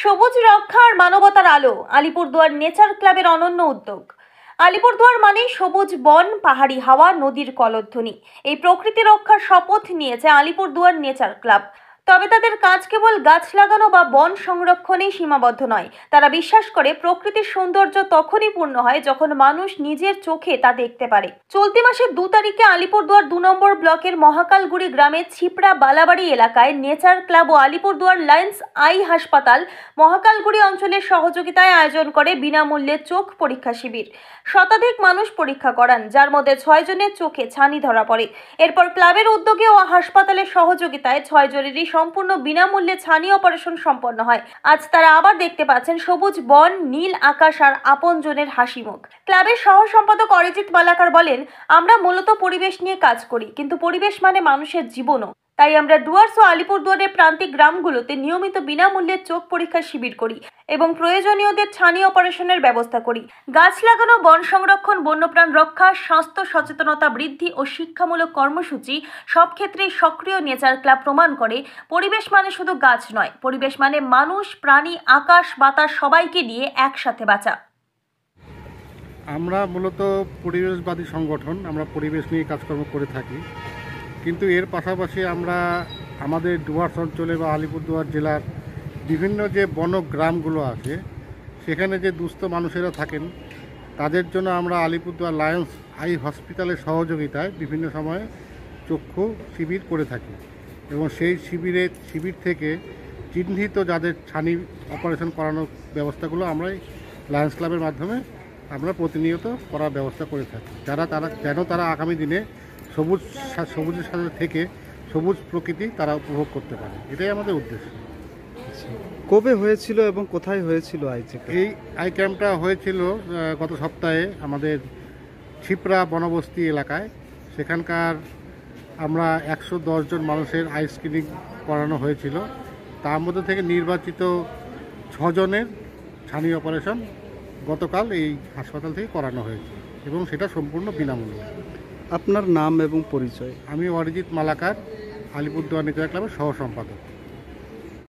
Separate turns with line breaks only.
সবুজ রক্ষা আর মানবতার আলো আলিপুরদুয়ার নেচার ক্লাবের অনন্য উদ্যোগ। আলিপুরদুয়ার মানেই সবুজ বন, পাহাড়ি হাওয়া, নদীর কলধ্বনি। এই প্রকৃতি রক্ষার শপথ নিয়েছে আলিপুরদুয়ার নেচার ক্লাব। তবে তাদের কাজ কেবল গাছ লাগানো বা বন সংরক্ষণেই সীমাবদ্ধ নয়। তারা বিশ্বাস করে প্রকৃতির সৌন্দর্য তখনই পূর্ণ হয় যখন মানুষ নিজের চোখে তা দেখতে পারে। চলতি মাসের 2 তারিখে আলিপুরদুয়ার 2 নম্বর ব্লকের মহাকালগুড়ি গ্রামের ছিপড়া বালাবাড়ি এলাকায় নেচার ক্লাব ও আলিপুরদুয়ার লায়ন্স আই হাসপাতাল মহাকালগুড়ি অঞ্চলের সহযোগিতায় আয়োজন করে বিনামূল্যে চোখ পরীক্ষা শিবির। শতাধিক মানুষ পরীক্ষা করান, যার মধ্যে 6 জনের চোখে ছানি ধরা পড়ে। এরপর ক্লাবের উদ্যোগে ও হাসপাতালের সহযোগিতায় 6 জনেরই সম্পূর্ণ বিনামূল্যে ছানি অপারেশন সম্পন্ন হয়। আজ তারা আবার দেখতে পাচ্ছেন সবুজ বন, নীল আকাশ আর আপনজনের হাসি মুখ। ক্লাবের সহ সম্পাদক অরিজিৎ মালাকার বলেন, আমরা মূলত পরিবেশ নিয়ে কাজ করি, কিন্তু পরিবেশ মানে মানুষের জীবনও। তাই আমরা ডুয়ার্স ও আলিপুরদুয়ারের প্রান্তিক গ্রামগুলোতে নিয়মিত বিনামূল্যে চোখ পরীক্ষার শিবির করি এবং প্রয়োজনীয়দের ছানি অপারেশনের ব্যবস্থা করি। গাছ লাগানো, বন সংরক্ষণ, বন্যপ্রাণ রক্ষা, স্বাস্থ্য সচেতনতা বৃদ্ধি ও শিক্ষামূলক কর্মসূচি সব ক্ষেত্রেই সক্রিয় নেচার ক্লাব প্রমাণ করে পরিবেশ মানে শুধু গাছ নয়, পরিবেশ মানে মানুষ, প্রাণী, আকাশ, বাতাস সবাইকে নিয়ে একসাথে বাঁচা।
আমরা মূলত পরিবেশবাদী সংগঠন, আমরা পরিবেশ নিয়ে কাজকর্ম করে থাকি, কিন্তু এর পাশাপাশি আমরা আমাদের ডুয়ার্স অঞ্চলে বা আলিপুরদুয়ার জেলার বিভিন্ন যে বনগ্রামগুলো আছে সেখানে যে দুস্থ মানুষেরা থাকেন তাদের জন্য আমরা আলিপুরদুয়ার লায়ন্স আই হসপিটালের সহযোগিতায় বিভিন্ন সময়ে চক্ষু শিবির করে থাকি এবং সেই শিবির থেকে চিহ্নিত যাদের ছানি অপারেশন করানোর ব্যবস্থাগুলো আমরা লায়ন্স ক্লাবের মাধ্যমে আমরা প্রতিনিয়ত করার ব্যবস্থা করে থাকি, যেন তারা আগামী দিনে সবুজের সাথে থেকে সবুজ প্রকৃতি তারা উপভোগ করতে পারে। এটাই আমাদের উদ্দেশ্য।
কবে হয়েছিল এবং কোথায় হয়েছিল
এই আই ক্যাম্পটা হয়েছিল গত সপ্তাহে আমাদের ছিপড়া বনবস্তি এলাকায়। সেখানকার আমরা 110 জন মানুষের আই স্ক্রিনিং করানো হয়েছিল। তার মধ্যে থেকে নির্বাচিত 6 জনের ছানি অপারেশন গতকাল এই হাসপাতাল থেকে করানো হয়েছে এবং সেটা সম্পূর্ণ বিনামূল্যে।
আপনার নাম এবং পরিচয়?
আমি অরিজিৎ মালাকার, আলিপুরদুয়ার নেচার ক্লাবের সহ সম্পাদক।